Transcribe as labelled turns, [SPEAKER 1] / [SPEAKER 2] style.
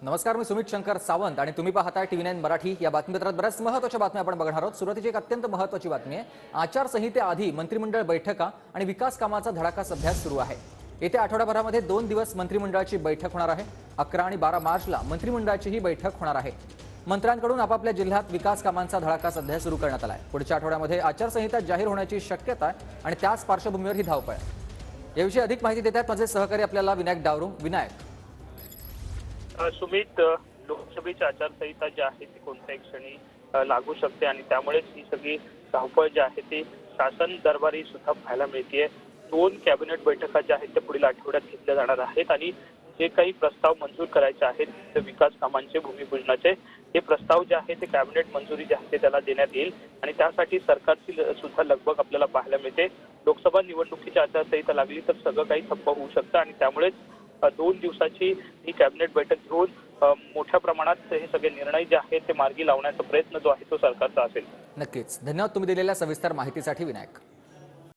[SPEAKER 1] नमस्कार, मी सुमित शंकर सावंत आणि तुम्ही पाहताय TV9 मराठी। या बातमीपत्रात बऱ्याच महत्त्वाच्या बातम्या आपण बघणार आहोत। सुरुवातीची एक अत्यंत महत्त्वाची बातमी आहे। आचारसंहितेआधी मंत्रिमंडळ बैठका आणि विकास कामाचा धडाकाच अभ्यास सुरू आहे। येत्या आठवड्याभरामध्ये 2 दिवस मंत्रिमंडळाची बैठक होणार आहे। 11 आणि 12 मार्चला मंत्रिमंडळाची ही बैठक होणार आहे। मंत्र्यांकडून आपापल्या जिल्ह्यात विकास कामांचा धडाकाच अभ्यास सुरू करण्यात आला आहे। पुढच्या आठवड्यामध्ये आचारसंहिता जाहीर होण्याची शक्यता आहे आणि त्याच पार्श्वभूमीवर ही धावपळ आहे। याविषयी अधिक माहिती देत आहेत माझे सहकारी आपल्याला विनायक डावरू। विनायक,
[SPEAKER 2] सुमित, लोकसभेची आचारसंहिता जी आहे ती कोणत्याही क्षणी लागू शकते आणि त्यामुळेच ही सगळी धावपळ जी आहे ती शासन दरबारी सुद्धा पाहायला मिळते। 2 कॅबिनेट बैठका ज्या आहेत त्या पुढील आठवड्यात घेतल्या जाणार आहेत आणि जे काही प्रस्ताव मंजूर करायचे आहेत ते विकास कामांचे, भूमिपूजनाचे, हे प्रस्ताव जे आहे ते कॅबिनेट मंजुरी जी आहे त्याला देण्यात येईल आणि त्यासाठी सरकारची सुद्धा लगबग आपल्याला पाहायला मिळते। लोकसभा निवडणुकीची आचारसंहिता लागली तर सगळं काही ठप्प होऊ शकतं आणि त्यामुळेच 2 दिवसाची ही कॅबिनेट बैठक घेऊन मोठ्या प्रमाणात हे सगळे निर्णय जे आहेत ते मार्गी लावण्याचा प्रयत्न जो आहे तो सरकारचा असेल।
[SPEAKER 1] नक्कीच धन्यवाद तुम्ही दिलेल्या सविस्तर माहितीसाठी विनायक।